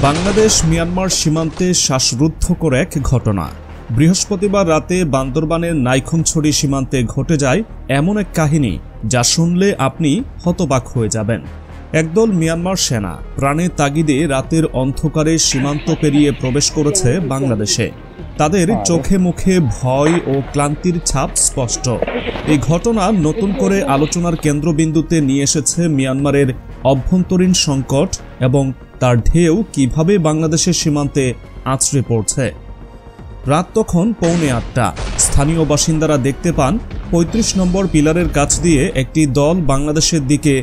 Bangladesh Myanmar সীমান্তে শ্বাসরুদ্ধকর এক ঘটনা। বৃহস্পতিবার রাতে বান্দরবানের নাইখংছড়ি সীমান্তে ঘটে যায় এমন এক কাহিনী যা শুনলে আপনি হতবাক হয়ে যাবেন। একদল মিয়ানমার সেনা প্রাণে তাগিদে রাতের অন্ধকারে সীমান্ত পেরিয়ে প্রবেশ করেছে বাংলাদেশে। তাদের চোখে মুখে ভয় ও ক্লান্তির ছাপ স্পষ্ট। এই ঘটনা নতুন করে আলোচনার কেন্দ্রবিন্দুতে নিয়ে এসেছে মিয়ানমারের অভ্যন্তরীণ সংকট এবং তার ঢেউ কিভাবে বাংলাদেশের সীমান্তে আছড়ে পড়ছে। রাত তখন 8:45। স্থানীয় বাসিন্দারা দেখতে পান ৩৫ নম্বর পিলারের কাছ দিয়ে একটি দল বাংলাদেশের দিকে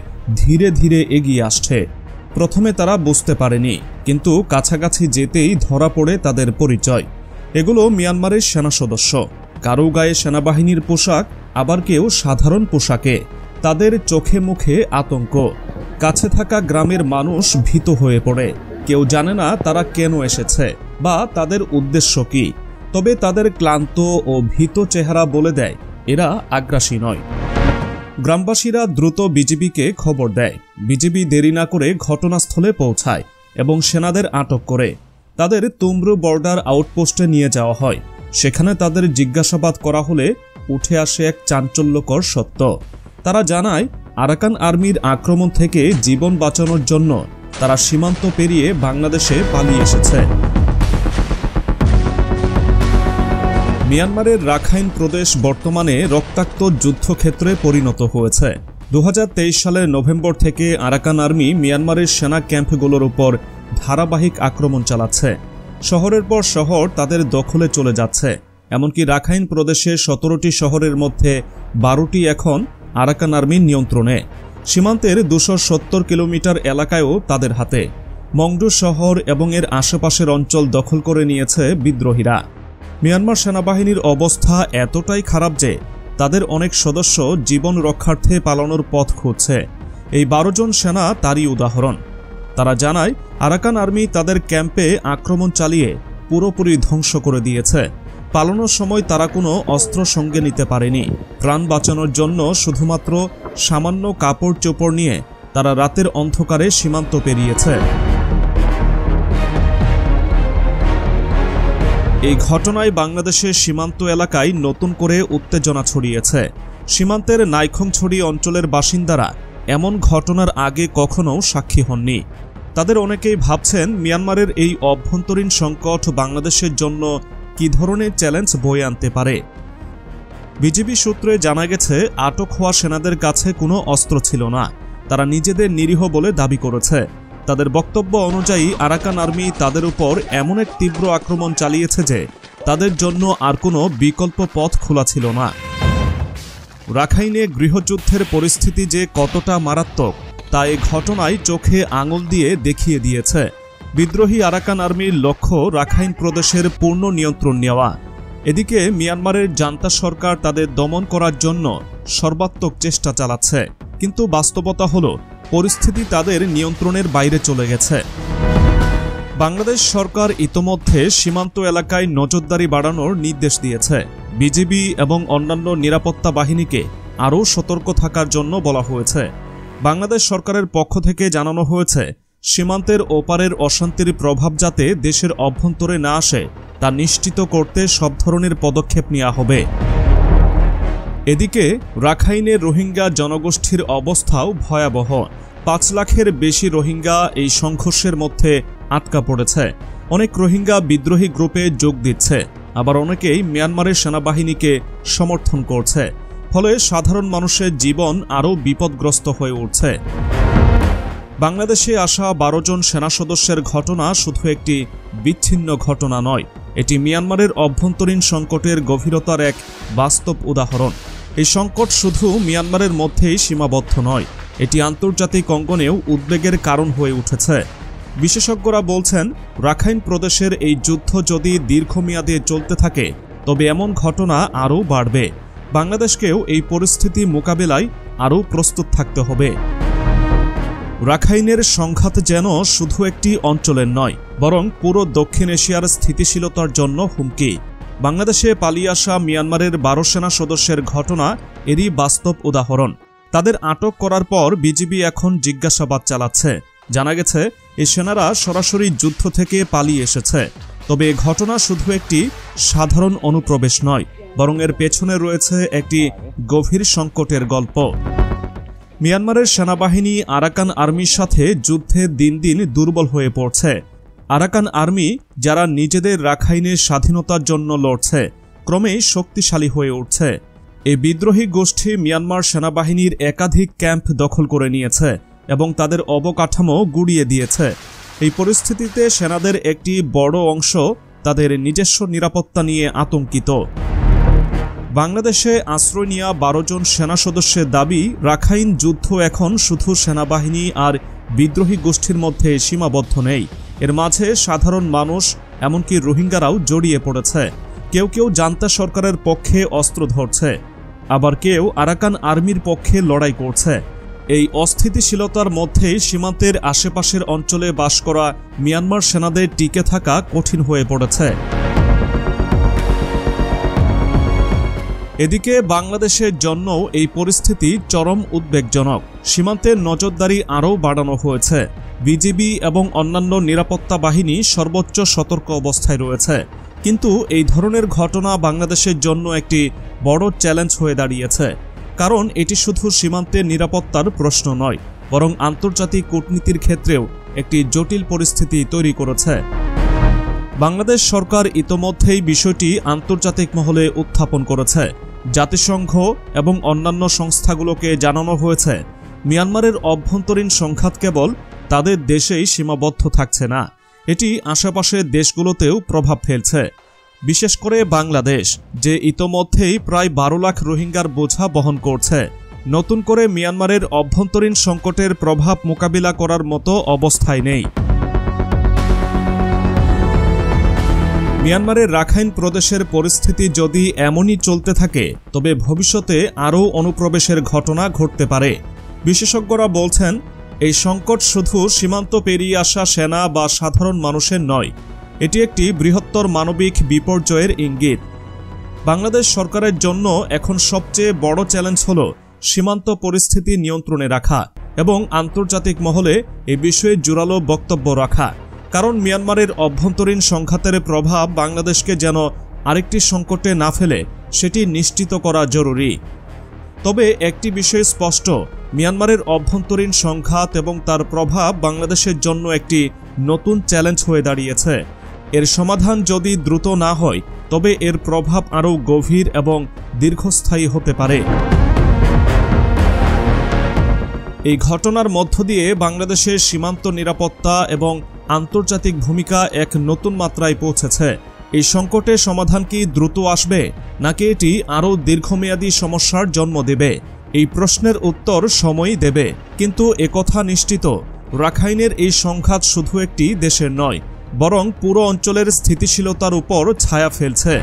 ধীরে ধীরে এগিয়ে আসছে। প্রথমে তারা বুঝতে পারেনি, কিন্তু কাছাকাছি যেতেই ধরা পড়ে তাদের পরিচয়। এগুলো মিয়ানমারের সেনা সদস্য। কারো গায়ে সেনাবাহিনীর পোশাক, আবার কেউ সাধারণ পোশাকে। তাদের চোখে মুখে আতঙ্ক। কাছে থাকা গ্রামের মানুষ ভীত হয়ে পড়ে। কেউ জানে না তারা কেন এসেছে বা তাদের উদ্দেশ্য কি, তবে তাদের ক্লান্ত ও ভীত চেহারা বলে দেয় এরা আগ্রাসী নয়। গ্রামবাসীরা দ্রুত বিজিবিকে খবর দেয়। বিজিবি দেরি না করে ঘটনাস্থলে পৌঁছায় এবং সেনাদের আটক করে তাদের তুমরু বর্ডার আউটপোস্টে নিয়ে যাওয়া হয়। সেখানে তাদের জিজ্ঞাসাবাদ করা হলে উঠে আসে এক চাঞ্চল্যকর সত্য। তারা জানায় আরাকান আর্মির আক্রমণ থেকে জীবন বাঁচানোর জন্য তারা সীমান্ত পেরিয়ে বাংলাদেশে পালিয়ে এসেছে। মিয়ানমারের রাখাইন প্রদেশ বর্তমানে রক্তাক্ত যুদ্ধক্ষেত্রে পরিণত হয়েছে। 2023 সালের নভেম্বর থেকে আরাকান আর্মি মিয়ানমারের সেনা ক্যাম্পগুলোর উপর ধারাবাহিক আক্রমণ চালাচ্ছে। শহরের পর শহর তাদের দখলে চলে যাচ্ছে। এমনকি রাখাইন প্রদেশের 17টি শহরের মধ্যে 12টি এখন আরাকান আর্মির নিয়ন্ত্রণে। সীমান্তের 270 কিলোমিটার এলাকায়ও তাদের হাতে। মংডু শহর এবং এর আশেপাশের অঞ্চল দখল করে নিয়েছে বিদ্রোহীরা। মিয়ানমার সেনাবাহিনীর অবস্থা এতটাই খারাপ যে তাদের অনেক সদস্য জীবন রক্ষার্থে পালানোর পথ খুঁজছে। এই 12 জন সেনা তারই উদাহরণ। তারা জানায় আরাকান আর্মি তাদের ক্যাম্পে আক্রমণ চালিয়ে পুরোপুরি ধ্বংস করে দিয়েছে। পালানোর সময় তারা কোনো অস্ত্র সঙ্গে নিতে পারেনি। প্রাণ বাঁচানোর জন্য শুধুমাত্র সামান্য কাপড় চোপড় নিয়ে তারা রাতের অন্ধকারে সীমান্ত পেরিয়েছে। এই ঘটনায় বাংলাদেশের সীমান্ত এলাকায় নতুন করে উত্তেজনা ছড়িয়েছে। সীমান্তের নাইখংছড়ি অঞ্চলের বাসিন্দারা এমন ঘটনার আগে কখনো সাক্ষী হননি। তাদের অনেকেই ভাবছেন মিয়ানমারের এই অভ্যন্তরীণ সংকট বাংলাদেশের জন্য কী ধরনের চ্যালেঞ্জ বয়ে আনতে পারে। বিজিবি সূত্রে জানা গেছে আটক হওয়া সেনাদের কাছে কোনো অস্ত্র ছিল না। তারা নিজেদের নিরীহ বলে দাবি করেছে। তাদের বক্তব্য অনুযায়ী আরাকান আর্মি তাদের উপর এমন এক তীব্র আক্রমণ চালিয়েছে যে তাদের জন্য আর কোনো বিকল্প পথ খোলা ছিল না। রাখাইনে গৃহযুদ্ধের পরিস্থিতি যে কতটা মারাত্মক তা এই ঘটনায় চোখে আঙুল দিয়ে দেখিয়ে দিয়েছে। বিদ্রোহী আরাকান আর্মির লক্ষ্য রাখাইন প্রদেশের পূর্ণ নিয়ন্ত্রণ নেওয়া। এদিকে মিয়ানমারের জান্তা সরকার তাদের দমন করার জন্য সর্বাত্মক চেষ্টা চালাচ্ছে, কিন্তু বাস্তবতা হলো পরিস্থিতি তাদের নিয়ন্ত্রণের বাইরে চলে গেছে। বাংলাদেশ সরকার ইতোমধ্যে সীমান্ত এলাকায় নজরদারি বাড়ানোর নির্দেশ দিয়েছে। বিজিবি এবং অন্যান্য নিরাপত্তা বাহিনীকে আরও সতর্ক থাকার জন্য বলা হয়েছে। বাংলাদেশ সরকারের পক্ষ থেকে জানানো হয়েছে সীমান্তের ওপারের অশান্তির প্রভাব যাতে দেশের অভ্যন্তরে না আসে তা নিশ্চিত করতে সব ধরনের পদক্ষেপ নেওয়া হবে। এদিকে রাখাইনের রোহিঙ্গা জনগোষ্ঠীর অবস্থাও ভয়াবহ। 5 লাখের বেশি রোহিঙ্গা এই সংঘর্ষের মধ্যে আটকা পড়েছে। অনেক রোহিঙ্গা বিদ্রোহী গ্রুপে যোগ দিচ্ছে, আবার অনেকেই মিয়ানমারের সেনাবাহিনীকে সমর্থন করছে। ফলে সাধারণ মানুষের জীবন আরও বিপদগ্রস্ত হয়ে উঠছে। বাংলাদেশে আসা 12 জন সেনা সদস্যের ঘটনা শুধু একটি বিচ্ছিন্ন ঘটনা নয়, এটি মিয়ানমারের অভ্যন্তরীণ সংকটের গভীরতার এক বাস্তব উদাহরণ। এই সংকট শুধু মিয়ানমারের মধ্যেই সীমাবদ্ধ নয়, এটি আন্তর্জাতিক অঙ্গনেও উদ্বেগের কারণ হয়ে উঠেছে। বিশেষজ্ঞরা বলছেন রাখাইন প্রদেশের এই যুদ্ধ যদি দীর্ঘমেয়াদে চলতে থাকে তবে এমন ঘটনা আরও বাড়বে। বাংলাদেশকেও এই পরিস্থিতি মোকাবেলায় আরও প্রস্তুত থাকতে হবে। রাখাইনের সংঘাত যেন শুধু একটি অঞ্চলের নয়, বরং পুরো দক্ষিণ এশিয়ার স্থিতিশীলতার জন্য হুমকি। বাংলাদেশে পালিয়ে আসা মিয়ানমারের 12 সেনা সদস্যের ঘটনা এরই বাস্তব উদাহরণ। তাদের আটক করার পর বিজিবি এখন জিজ্ঞাসাবাদ চালাচ্ছে। জানা গেছে এই সেনারা সরাসরি যুদ্ধ থেকে পালিয়ে এসেছে। তবে এ ঘটনা শুধু একটি সাধারণ অনুপ্রবেশ নয়, বরং এর পেছনে রয়েছে একটি গভীর সংকটের গল্প। মিয়ানমারের সেনাবাহিনী আরাকান আর্মির সাথে যুদ্ধে দিন দিন দুর্বল হয়ে পড়ছে। আরাকান আর্মি, যারা নিজেদের রাখাইনের স্বাধীনতার জন্য লড়ছে, ক্রমেই শক্তিশালী হয়ে উঠছে। এই বিদ্রোহী গোষ্ঠী মিয়ানমার সেনাবাহিনীর একাধিক ক্যাম্প দখল করে নিয়েছে এবং তাদের অবকাঠামো গুঁড়িয়ে দিয়েছে। এই পরিস্থিতিতে সেনাদের একটি বড় অংশ তাদের নিজস্ব নিরাপত্তা নিয়ে আতঙ্কিত। বাংলাদেশে আশ্রয় নেওয়া 12 জন সেনা সদস্যের দাবি, রাখাইন যুদ্ধ এখন শুধু সেনাবাহিনী আর বিদ্রোহী গোষ্ঠীর মধ্যে সীমাবদ্ধ নেই। এর মাঝে সাধারণ মানুষ, এমনকি রোহিঙ্গারাও জড়িয়ে পড়েছে। কেউ কেউ জান্তা সরকারের পক্ষে অস্ত্র ধরছে, আবার কেউ আরাকান আর্মির পক্ষে লড়াই করছে। এই অস্থিতিশীলতার মধ্যেই সীমান্তের আশেপাশের অঞ্চলে বাস করা মিয়ানমার সেনাদের টিকে থাকা কঠিন হয়ে পড়েছে। এদিকে বাংলাদেশের জন্যও এই পরিস্থিতি চরম উদ্বেগজনক। সীমান্তে নজরদারি আরও বাড়ানো হয়েছে। বিজিবি এবং অন্যান্য নিরাপত্তা বাহিনী সর্বোচ্চ সতর্ক অবস্থায় রয়েছে। কিন্তু এই ধরনের ঘটনা বাংলাদেশের জন্য একটি বড় চ্যালেঞ্জ হয়ে দাঁড়িয়েছে, কারণ এটি শুধু সীমান্তের নিরাপত্তার প্রশ্ন নয়, বরং আন্তর্জাতিক কূটনীতির ক্ষেত্রেও একটি জটিল পরিস্থিতি তৈরি করেছে। বাংলাদেশ সরকার ইতোমধ্যেই বিষয়টি আন্তর্জাতিক মহলে উত্থাপন করেছে। জাতিসংঘ এবং অন্যান্য সংস্থাগুলোকে জানানো হয়েছে, মিয়ানমারের অভ্যন্তরীণ সংঘাত কেবল তাদের দেশেই সীমাবদ্ধ থাকছে না, এটি আশেপাশের দেশগুলোতেও প্রভাব ফেলছে। বিশেষ করে বাংলাদেশ, যে ইতোমধ্যেই প্রায় 12 লাখ রোহিঙ্গার বোঝা বহন করছে, নতুন করে মিয়ানমারের অভ্যন্তরীণ সংকটের প্রভাব মোকাবিলা করার মতো অবস্থায় নেই। মিয়ানমারের রাখাইন প্রদেশের পরিস্থিতি যদি এমনই চলতে থাকে, তবে ভবিষ্যতে আরও অনুপ্রবেশের ঘটনা ঘটতে পারে। বিশেষজ্ঞরা বলছেন, এই সংকট শুধু সীমান্ত পেরিয়ে আসা সেনা বা সাধারণ মানুষের নয়, এটি একটি বৃহত্তর মানবিক বিপর্যয়ের ইঙ্গিত। বাংলাদেশ সরকারের জন্য এখন সবচেয়ে বড় চ্যালেঞ্জ হল সীমান্ত পরিস্থিতি নিয়ন্ত্রণে রাখা এবং আন্তর্জাতিক মহলে এ বিষয়ে জোরালো বক্তব্য রাখা। কারণ মিয়ানমারের অভ্যন্তরীণ সংঘাতের প্রভাব বাংলাদেশকে যেন আরেকটি সংকটে না ফেলে, সেটি নিশ্চিত করা জরুরি। তবে একটি বিষয় স্পষ্ট, মিয়ানমারের অভ্যন্তরীণ সংঘাত এবং তার প্রভাব বাংলাদেশের জন্য একটি নতুন চ্যালেঞ্জ হয়ে দাঁড়িয়েছে। এর সমাধান যদি দ্রুত না হয়, তবে এর প্রভাব আরও গভীর এবং দীর্ঘস্থায়ী হতে পারে। এই ঘটনার মধ্য দিয়ে বাংলাদেশের সীমান্ত নিরাপত্তা এবং আন্তর্জাতিক ভূমিকা এক নতুন মাত্রায় পৌঁছেছে। এই সংকটের সমাধান কি দ্রুত আসবে, নাকি এটি আরও দীর্ঘমেয়াদী সমস্যার জন্ম দেবে? এই প্রশ্নের উত্তর সময়ই দেবে। কিন্তু একথা নিশ্চিত, রাখাইনের এই সংঘাত শুধু একটি দেশের নয়, বরং পুরো অঞ্চলের স্থিতিশীলতার উপর ছায়া ফেলছে।